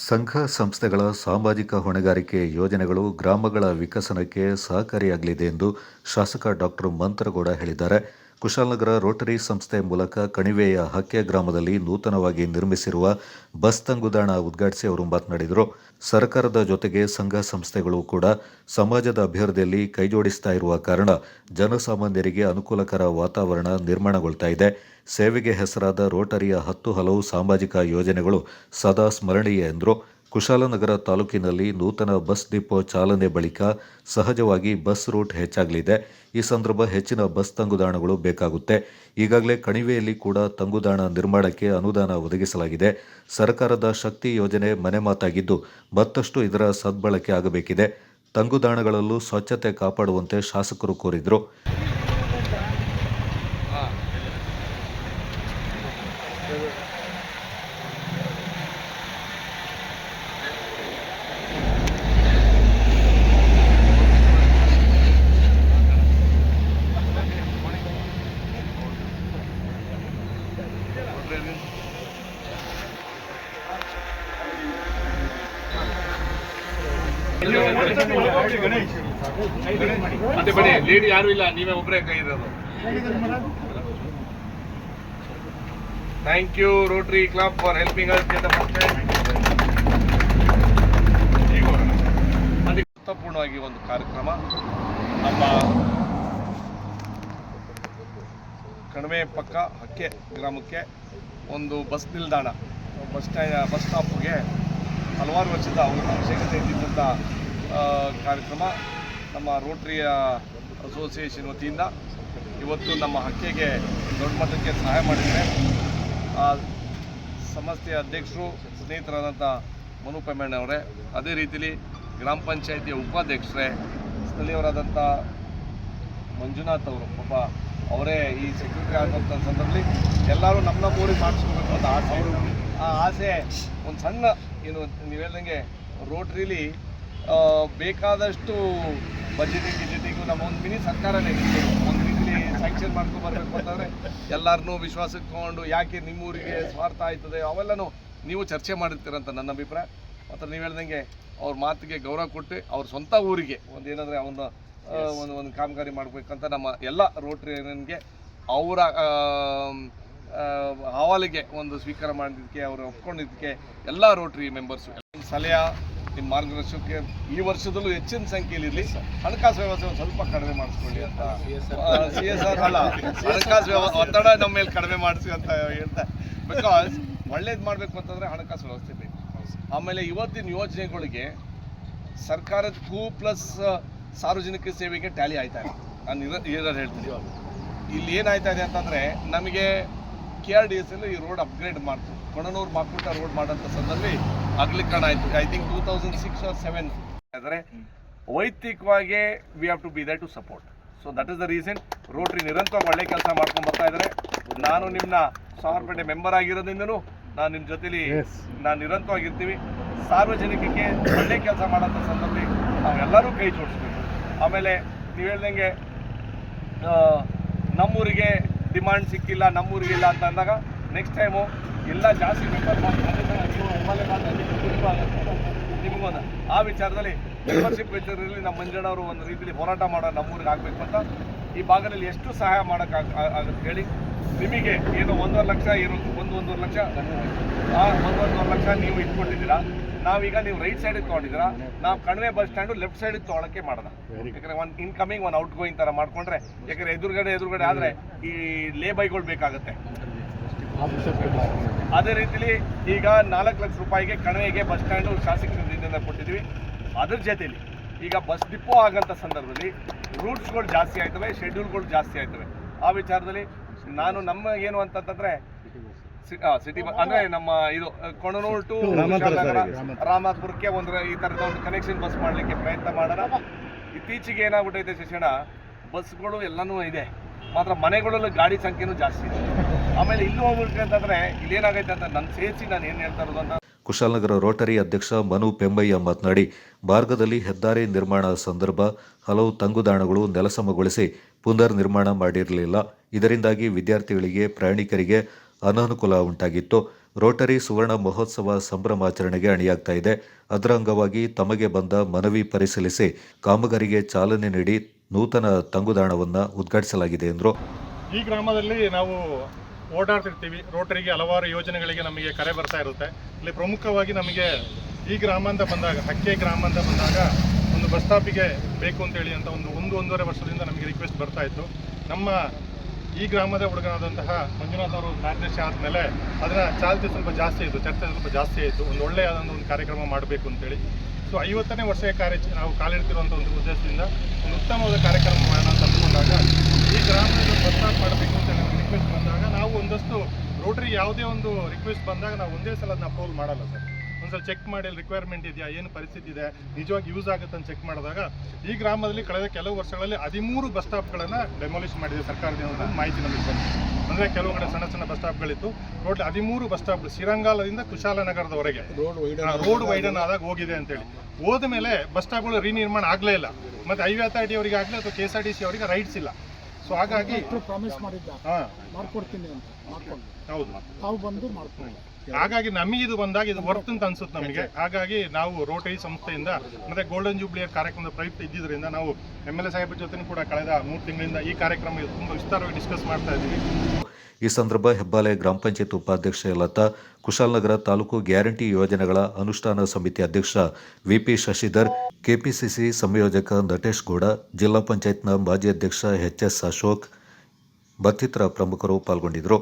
ಸಂಘ ಸಂಸ್ಥೆಗಳ ಸಾಮಾಜಿಕ ಹೊಣೆಗಾರಿಕೆ ಯೋಜನೆಗಳು ಗ್ರಾಮಗಳ ವಿಕಸನಕ್ಕೆ ಸಹಕಾರಿಯಾಗಲಿದೆ ಎಂದು ಶಾಸಕ ಡಾಕ್ಟರ್ ಮಂತ್ರಗೌಡ ಹೇಳಿದ್ದಾರೆ. ಕುಶಾಲನಗರ ರೋಟರಿ ಸಂಸ್ಥೆ ಮೂಲಕ ಕಣಿವೆಯ ಹಕ್ಕೆ ಗ್ರಾಮದಲ್ಲಿ ನೂತನವಾಗಿ ನಿರ್ಮಿಸಿರುವ ಬಸ್ ತಂಗುದಾಣ ಉದ್ಘಾಟಿಸಿ ಅವರು ಮಾತನಾಡಿದರು. ಸರ್ಕಾರದ ಜೊತೆಗೆ ಸಂಘ ಸಂಸ್ಥೆಗಳು ಕೂಡ ಸಮಾಜದ ಅಭಿವೃದ್ಧಿಯಲ್ಲಿ ಕೈಜೋಡಿಸ್ತಾ ಇರುವ ಕಾರಣ ಜನಸಾಮಾನ್ಯರಿಗೆ ಅನುಕೂಲಕರ ವಾತಾವರಣ ನಿರ್ಮಾಣಗೊಳ್ತಾ ಇದೆ. ಸೇವೆಗೆ ಹೆಸರಾದ ರೋಟರಿಯ 10 ಹಲವು ಸಾಮಾಜಿಕ ಯೋಜನೆಗಳು ಸದಾ ಸ್ಮರಣೀಯ ಎಂದರು. ಕುಶಾಲನಗರ ತಾಲೂಕಿನಲ್ಲಿ ನೂತನ ಬಸ್ ಡಿಪೋ ಚಾಲನೆ ಬಳಿಕ ಸಹಜವಾಗಿ ಬಸ್ ರೂಟ್ ಹೆಚ್ಚಾಗಲಿದೆ. ಈ ಸಂದರ್ಭ ಹೆಚ್ಚಿನ ಬಸ್ ತಂಗುದಾಣಗಳು ಬೇಕಾಗುತ್ತೆ. ಈಗಾಗಲೇ ಕಣಿವೆಯಲ್ಲಿ ಕೂಡ ತಂಗುದಾಣ ನಿರ್ಮಾಣಕ್ಕೆ ಅನುದಾನ ಒದಗಿಸಲಾಗಿದೆ. ಸರ್ಕಾರದ ಶಕ್ತಿ ಯೋಜನೆ ಮನೆ ಮಾತಾಗಿದ್ದು ಮತ್ತಷ್ಟು ಇದರ ಸದ್ಬಳಕೆ ಆಗಬೇಕಿದೆ. ತಂಗುದಾಣಗಳಲ್ಲೂ ಸ್ವಚ್ಛತೆ ಕಾಪಾಡುವಂತೆ ಶಾಸಕರು ಕೋರಿದರು. ಮತ್ತೆ ಬನ್ನಿ, ಲೇಡಿ ಯಾರು ಇಲ್ಲ, ನೀವೇ ಒಬ್ಬರೇ ಕೈ ಇರೋದು. Thank you Rotary Club for helping us get the first ಅರ್ಥಪೂರ್ಣವಾಗಿ ಒಂದು ಕಾರ್ಯಕ್ರಮ. ನಮ್ಮ ಕಣಿವೆ ಪಕ್ಕ ಹಕ್ಕೆ ಗ್ರಾಮಕ್ಕೆ ಒಂದು ಬಸ್ ನಿಲ್ದಾಣ, ಬಸ್ ಸ್ಟಾಪ್ಗೆ ಹಲವಾರು ವರ್ಷದ ಅವಶ್ಯಕತೆ ಇದ್ದಂಥ ಕಾರ್ಯಕ್ರಮ ನಮ್ಮ ರೋಟರಿಯ ಅಸೋಸಿಯೇಷನ್ ವತಿಯಿಂದ ಇವತ್ತು ನಮ್ಮ ಹಕ್ಕೆಗೆ ದೊಡ್ಡ ಮಟ್ಟಕ್ಕೆ ಸಹಾಯ ಮಾಡಿದ್ದಾರೆ. ಸಂಸ್ಥೆಯ ಅಧ್ಯಕ್ಷರು ಸ್ನೇಹಿತರಾದಂಥ ಮನು ಪೆಮ್ಮಣ್ಣವರೇ, ಅದೇ ರೀತಿಯಲ್ಲಿ ಗ್ರಾಮ ಪಂಚಾಯಿತಿಯ ಉಪಾಧ್ಯಕ್ಷರೇ, ಸ್ಥಳೀಯರಾದಂಥ ಮಂಜುನಾಥ್ ಅವರು, ಪಾಪ ಅವರೇ ಈ ಸೆಕ್ಯೂರಿಟಿ ಆಗುವಂಥ ಸಂದರ್ಭದಲ್ಲಿ ಎಲ್ಲರೂ ನಮ್ಮ ಊರಿಗೆ ಮಾಡಿಸ್ಕೋಬೇಕು ಅಂತ ಆಸೆ. ಆ ಆಸೆ ಒಂದು ಸಣ್ಣ ಏನು ನೀವು ಹೇಳ್ದಂಗೆ ರೋಟ್ರಿಲಿ ಬೇಕಾದಷ್ಟು ಬಜೆಟಿಗೂ ನಮ್ಮ ಒಂದು ಮಿನಿ ಸರ್ಕಾರನೇ ಒಂದು ರೀತಿಲಿ ಸ್ಯಾಂಕ್ಷನ್ ಮಾಡ್ಕೊಂಡು ಬರಬೇಕು ಅಂತಂದರೆ ಎಲ್ಲರನ್ನೂ ವಿಶ್ವಾಸಕ್ಕೆ ತೊಗೊಂಡು ಯಾಕೆ ನಿಮ್ಮೂರಿಗೆ ಸ್ವಾರ್ಥ ಆಯ್ತದೆ ಅವೆಲ್ಲನೂ ನೀವು ಚರ್ಚೆ ಮಾಡಿರ್ತೀರಂತ ನನ್ನ ಅಭಿಪ್ರಾಯ. ಮತ್ತು ನೀವು ಹೇಳ್ದಂಗೆ ಅವ್ರ ಮಾತಿಗೆ ಗೌರವ ಕೊಟ್ಟು ಅವ್ರ ಸ್ವಂತ ಊರಿಗೆ ಒಂದು ಏನಂದರೆ ಒಂದು ಕಾಮಗಾರಿ ಮಾಡಬೇಕಂತ ನಮ್ಮ ಎಲ್ಲ ರೋಟರಿಯನ್ಗೆ ಅವರ ಹವಾಲಿಗೆ ಒಂದು ಸ್ವೀಕಾರ ಮಾಡಿದ್ದಕ್ಕೆ ಅವರು ಒಪ್ಕೊಂಡಿದ್ದಕ್ಕೆ ಎಲ್ಲ ರೋಟರಿ ಮೆಂಬರ್ಸು ಸಲಹೆ ನಿಮ್ಮ ಮಾರ್ಗದರ್ಶನಕ್ಕೆ ಈ ವರ್ಷದಲ್ಲೂ ಹೆಚ್ಚಿನ ಸಂಖ್ಯೆಯಲ್ಲಿ ಇರಲಿ. ಹಣಕಾಸು ವ್ಯವಸ್ಥೆ ಒಂದು ಸ್ವಲ್ಪ ಕಡಿಮೆ ಮಾಡಿಸ್ಕೊಳ್ಳಿ ಅಂತ CSR ಅಲ್ಲ, ಹಣಕಾಸು ಒತ್ತಡ ನಮ್ಮ ಮೇಲೆ ಕಡಿಮೆ ಮಾಡಿಸಿ ಅಂತ ಹೇಳ್ತಾ, ಬಿಕಾಸ್ ಒಳ್ಳೇದು ಮಾಡಬೇಕು ಅಂತಂದರೆ ಹಣಕಾಸು ವ್ಯವಸ್ಥೆ ಬೇಕು. ಆಮೇಲೆ ಇವತ್ತಿನ ಯೋಜನೆಗಳಿಗೆ ಸರ್ಕಾರದ 2+ ಸಾರ್ವಜನಿಕ ಸೇವೆಗೆ ಟ್ಯಾಲಿ ಆಯ್ತಾ ಇದೆ. ನಾನು ಇರೋದು ಹೇಳ್ತೀನಿ. ಇಲ್ಲಿ ಏನಾಯ್ತಾ ಇದೆ ಅಂತಂದರೆ ನಮಗೆ KRDS ಈ ರೋಡ್ ಅಪ್ಗ್ರೇಡ್ ಮಾಡ್ತು, ಕೊಣನೂರು ಮಾಕುಟ ರೋಡ್ ಮಾಡೋಂಥ ಸಂದರ್ಭದಲ್ಲಿ ಅಗಲೀಕರಣ ಆಯಿತು. ಐ ಥಿಂಕ್ 2006 or 2007 ಆದರೆ ವೈಯಕ್ತಿಕವಾಗಿ we have to be there to support. So that is the reason Rotary ನಿರಂತರವಾಗಿ ಒಳ್ಳೆ ಕೆಲಸ ಮಾಡ್ಕೊಂಡು ಬರ್ತಾ ಇದ್ದಾರೆ. ನಾನು ನಿಮ್ಮನ್ನ ಸಾವರ್ಪೇಟೆ ಮೆಂಬರ್ ಆಗಿರೋದ್ರಿಂದನೂ ನಾನು ನಿಮ್ಮ ಜೊತೆಲಿ ನಾನು ನಿರಂತರವಾಗಿರ್ತೀವಿ. ಸಾರ್ವಜನಿಕಕ್ಕೆ ಒಳ್ಳೆ ಕೆಲಸ ಮಾಡೋಂಥ ಸಂದರ್ಭದಲ್ಲಿ ನಾವೆಲ್ಲರೂ ಕೈ ಜೋಡಿಸ್ಬೇಕು. ಆಮೇಲೆ ನೀವು ಹೇಳ್ದಂಗೆ ನಮ್ಮೂರಿಗೆ ಡಿಮಾಂಡ್ ಸಿಕ್ಕಿಲ್ಲ, ನಮ್ಮೂರಿಗಿಲ್ಲ ಅಂತ ಅಂದಾಗ ನೆಕ್ಸ್ಟ್ ಟೈಮು ಎಲ್ಲ ಜಾಸ್ತಿ ಮೆಂಬರ್ ನಿಮಗೊಂದು ಆ ವಿಚಾರದಲ್ಲಿ ಮೆಂಬರ್ಶಿಪ್ ವಿಚಾರದಲ್ಲಿ ನಮ್ಮ ಮಂಜಣ್ಣವರು ಒಂದು ರೀತಿಯಲ್ಲಿ ಹೋರಾಟ ಮಾಡೋ ನಮ್ಮೂರಿಗೆ ಆಗಬೇಕು ಅಂತ ಈ ಭಾಗದಲ್ಲಿ ಎಷ್ಟು ಸಹಾಯ ಮಾಡೋಕ್ಕಾಗುತ್ತೆ ಹೇಳಿ. ನಿಮಗೆ ಏನು 1.5 ಲಕ್ಷ ಒಂದೂವರೆ ಲಕ್ಷ ನೀವು ಇಟ್ಕೊಂಡಿದ್ದೀರಾ. ನಾವೀಗ ನೀವು ರೈಟ್ ಸೈಡಿಗೆ ತೊಗೊಂಡಿದ್ದೀರಾ, ನಾವು ಕಣಿವೆ ಬಸ್ ಸ್ಟ್ಯಾಂಡು ಲೆಫ್ಟ್ ಸೈಡಿಗೆ ತೊಗೊಳಕ್ಕೆ ಮಾಡೋಣ. ಯಾಕಂದರೆ ಒಂದು ಇನ್ಕಮಿಂಗ್ ಒಂದು ಔಟ್ ಗೋಯಿಂಗ್ ಥರ ಮಾಡಿಕೊಂಡ್ರೆ, ಯಾಕಂದರೆ ಎದುರುಗಡೆ ಆದರೆ ಈ ಲೇಬೈಗಳು ಬೇಕಾಗುತ್ತೆ. ಅದೇ ರೀತಿಲಿ ಈಗ 4 ಲಕ್ಷ ರೂಪಾಯಿಗೆ ಕಣಿವೆಗೆ ಬಸ್ ಸ್ಟ್ಯಾಂಡು ಶಾಸಕರಿಂದ ಕೊಟ್ಟಿದ್ದೀವಿ. ಅದ್ರ ಜೊತೆಲಿ ಈಗ ಬಸ್ ಡಿಪೋ ಆಗೋಂಥ ಸಂದರ್ಭದಲ್ಲಿ ರೂಟ್ಸ್ಗಳು ಜಾಸ್ತಿ ಆಯ್ತವೆ, ಶೆಡ್ಯೂಲ್ಗಳು ಜಾಸ್ತಿ ಆಯ್ತವೆ. ಆ ವಿಚಾರದಲ್ಲಿ ನಾನು ನಮ್ಮ ಏನು ಅಂತಂತಂದರೆ ಸಿಟಿ ಅಂದರೆ ನಮ್ಮ ಇದು ಕೊಣನೂರು ಟು ರಾಮನಾಥಪುರಕ್ಕೆ ಈ ಥರದ ಒಂದು ಕನೆಕ್ಷನ್ ಬಸ್ ಮಾಡಲಿಕ್ಕೆ ಪ್ರಯತ್ನ ಮಾಡೋಣ. ಇತ್ತೀಚೆಗೆ ಏನಾಗ್ಬಿಟ್ಟೈತೆ ಶಿಕ್ಷಣ ಬಸ್ಗಳು ಎಲ್ಲನೂ ಇದೆ, ಮಾತ್ರ ಮನೆಗಳಲ್ಲಿ ಗಾಡಿ ಸಂಖ್ಯೆನೂ ಜಾಸ್ತಿ ಇದೆ. ಆಮೇಲೆ ಇಲ್ಲಿ ಹೋಗ್ಬಿಟ್ರೆ ಅಂತಂದರೆ ಇಲ್ಲೇನಾಗೈತೆ ಅಂತ ನನ್ನ ಸೇರಿಸಿ ನಾನು ಏನು ಹೇಳ್ತಾ ಇರೋದು ಅಂತ. ಕುಶಾಲನಗರ ರೋಟರಿ ಅಧ್ಯಕ್ಷ ಮನು ಪೆಮ್ಮಯ್ಯ ಮಾತನಾಡಿ, ಮಾರ್ಗದಲ್ಲಿ ಹೆದ್ದಾರಿ ನಿರ್ಮಾಣ ಸಂದರ್ಭ ಹಲವು ತಂಗುದಾಣಗಳು ನೆಲಸಮಗೊಳಿಸಿ ಪುನರ್ ನಿರ್ಮಾಣ ಮಾಡಿರಲಿಲ್ಲ. ಇದರಿಂದಾಗಿ ವಿದ್ಯಾರ್ಥಿಗಳಿಗೆ, ಪ್ರಯಾಣಿಕರಿಗೆ ಅನಾನುಕೂಲ ಉಂಟಾಗಿತ್ತು. ರೋಟರಿ ಸುವರ್ಣ ಮಹೋತ್ಸವ ಸಂಭ್ರಮಾಚರಣೆಗೆ ಅಣಿಯಾಗ್ತಾ ಇದೆ. ಅದರ ಅಂಗವಾಗಿ ತಮಗೆ ಬಂದ ಮನವಿ ಪರಿಶೀಲಿಸಿ ಕಾಮಗಾರಿಗೆ ಚಾಲನೆ ನೀಡಿ ನೂತನ ತಂಗುದಾಣವನ್ನು ಉದ್ಘಾಟಿಸಲಾಗಿದೆ ಎಂದರು. ಈ ಗ್ರಾಮದಲ್ಲಿ ನಾವು ಓಡಾಡ್ತಿರ್ತೀವಿ. ರೋಟರಿಗೆ ಹಲವಾರು ಯೋಜನೆಗಳಿಗೆ ನಮಗೆ ಕರೆ ಬರ್ತಾ ಇರುತ್ತೆ. ಇಲ್ಲಿ ಪ್ರಮುಖವಾಗಿ ನಮಗೆ ಈ ಗ್ರಾಮ ಅಂತ ಬಂದಾಗ, ಹಕ್ಕೆ ಗ್ರಾಮ ಅಂತ ಬಂದಾಗ ಒಂದು ಬಸ್ ಸ್ಟಾಪಿಗೆ ಬೇಕು ಅಂತೇಳಿ ಅಂತ ಒಂದೂವರೆ ವರ್ಷದಿಂದ ನಮಗೆ ರಿಕ್ವೆಸ್ಟ್ ಬರ್ತಾ ಇತ್ತು. ನಮ್ಮ ಈ ಗ್ರಾಮದ ಹುಡುಗನಾದಂತಹ ಮಂಜುನಾಥ್ ಅವರು ಕಾರ್ಯದರ್ಶಿ ಆದಮೇಲೆ ಅದರ ಚಾಲ್ತಿ ಸ್ವಲ್ಪ ಜಾಸ್ತಿ ಆಯಿತು, ಚರ್ಚೆ ಸ್ವಲ್ಪ ಜಾಸ್ತಿ ಆಯಿತು. ಒಂದು ಒಳ್ಳೆಯದಾದ ಒಂದು ಕಾರ್ಯಕ್ರಮ ಮಾಡಬೇಕು ಅಂತೇಳಿ. ಸೊ 50ನೇ ವರ್ಷಕ್ಕೆ ನಾವು ಕಾಲಿಡ್ತಿರುವಂಥ ಒಂದು ಉದ್ದೇಶದಿಂದ ಒಂದು ಉತ್ತಮವಾದ ಕಾರ್ಯಕ್ರಮ ಮಾಡೋಣ ಅಂತ ಅಂದ್ಕೊಂಡಾಗ ಈ ಗ್ರಾಮದಲ್ಲಿ ಬಸ್ ಸ್ಟಾಪ್ ಮಾಡಬೇಕು ಅಂತ ನಮಗೆ ರಿಕ್ವೆಸ್ಟ್ ಬಂದಾಗ ನಾವು ಒಂದಷ್ಟು ರೋಟರಿ ಯಾವುದೇ ಒಂದು ರಿಕ್ವೆಸ್ಟ್ ಬಂದಾಗ ನಾವು ಒಂದೇ ಸಲ ಅದನ್ನ ಅಪ್ರೂವಲ್ ಮಾಡಲ್ಲ ಸರ್. ಒಂದ್ಸಲ ಚೆಕ್ ಮಾಡಿ ಅಲ್ಲಿ ರಿಕ್ವೈರ್ಮೆಂಟ್ ಇದೆಯಾ, ಏನು ಪರಿಸ್ಥಿತಿ ಇದೆ, ನಿಜವಾಗಿ ಯೂಸ್ ಆಗುತ್ತೆ ಅಂತ ಚೆಕ್ ಮಾಡಿದಾಗ ಈ ಗ್ರಾಮದಲ್ಲಿ ಕಳೆದ ಕೆಲವು ವರ್ಷಗಳಲ್ಲಿ 13 ಬಸ್ ಸ್ಟಾಪ್ಗಳನ್ನು ಡೆಮಾಲಿಷ್ ಮಾಡಿದೆ ಸರ್ಕಾರದಿಂದ ಮಾಹಿತಿ ನಮಗೆ ಬಂತು. ಅಂದರೆ ಕೆಲವು ಕಡೆ ಸಣ್ಣ ಸಣ್ಣ ಬಸ್ ಸ್ಟಾಪ್ಗಳಿತ್ತು. ಟೋಟಲ್ 13 ಬಸ್ ಸ್ಟಾಪ್ ಶ್ರೀರಂಗಾಲದಿಂದ ಕುಶಾಲನಗರದವರೆಗೆ ರೋಡ್ ವೈಡನ್ ಆದಾಗ ಹೋಗಿದೆ ಅಂತೇಳಿ. ಹೋದ ಮೇಲೆ ಬಸ್ ಸ್ಟಾಪ್ಗಳು ರೀನಿರ್ಮಾಣ ಆಗಲೇ ಇಲ್ಲ. ಮತ್ತು ಹೈವೇ ಅಥಾರಿಟಿ ಅವರಿಗೆ ಆಗಲಿ ಅಥವಾ KSRTC ಅವರಿಗೆ ರೈಟ್ಸ್ ಇಲ್ಲ. ಸೊ ಹಾಗಾಗಿ ಪ್ರಾಮಿಸ್ ಮಾಡಿದ್ದ ಮಾಡ್ಕೊಡ್ತೀನಿ ಅಂತ ಮಾಡ್ಕೊಂಡು ಹೌದು ತಾವು ಬಂದು ಮಾಡ್ಕೊಂಡು ಹಾಗಾಗಿ ನಮಗೆ ಇದು ಬಂದಾಗ ಇದು ವರ್ತ್ ಅಂತ ಅನ್ಸುತ್ತೆ ನಮಗೆ. ಹಾಗಾಗಿ ನಾವು ರೋಟರಿ ಸಂಸ್ಥೆಯಿಂದ ಮತ್ತೆ ಗೋಲ್ಡನ್ ಜೂಬ್ಲಿಯರ್ ಕಾರ್ಯಕ್ರಮದ ಪ್ರಯುಕ್ತ ಇದ್ದಿದ್ದರಿಂದ ನಾವು MLA ಸಾಹೇಬ್ರ ಜೊತೆ ಕೂಡ ಕಳೆದ 3 ತಿಂಗಳಿಂದ ಈ ಕಾರ್ಯಕ್ರಮ ತುಂಬ ವಿಸ್ತಾರವಾಗಿ ಡಿಸ್ಕಸ್ ಮಾಡ್ತಾ ಇದ್ದೀವಿ. ಈ ಸಂದರ್ಭ ಹೆಬ್ಬಾಲೆ ಗ್ರಾಮ ಪಂಚಾಯತ್ ಉಪಾಧ್ಯಕ್ಷೆ ಲತಾ, ಕುಶಾಲನಗರ ತಾಲೂಕು ಗ್ಯಾರಂಟಿ ಯೋಜನೆಗಳ ಅನುಷ್ಠಾನ ಸಮಿತಿ ಅಧ್ಯಕ್ಷ VP ಶಶಿಧರ್, KPCC ಸಂಯೋಜಕ ನಟೇಶ್ ಗೌಡ, ಜಿಲ್ಲಾ ಪಂಚಾಯತ್ನ ಮಾಜಿ ಅಧ್ಯಕ್ಷ HS ಅಶೋಕ್ ಮತ್ತಿತರ ಪ್ರಮುಖರು ಪಾಲ್ಗೊಂಡಿದ್ದರು.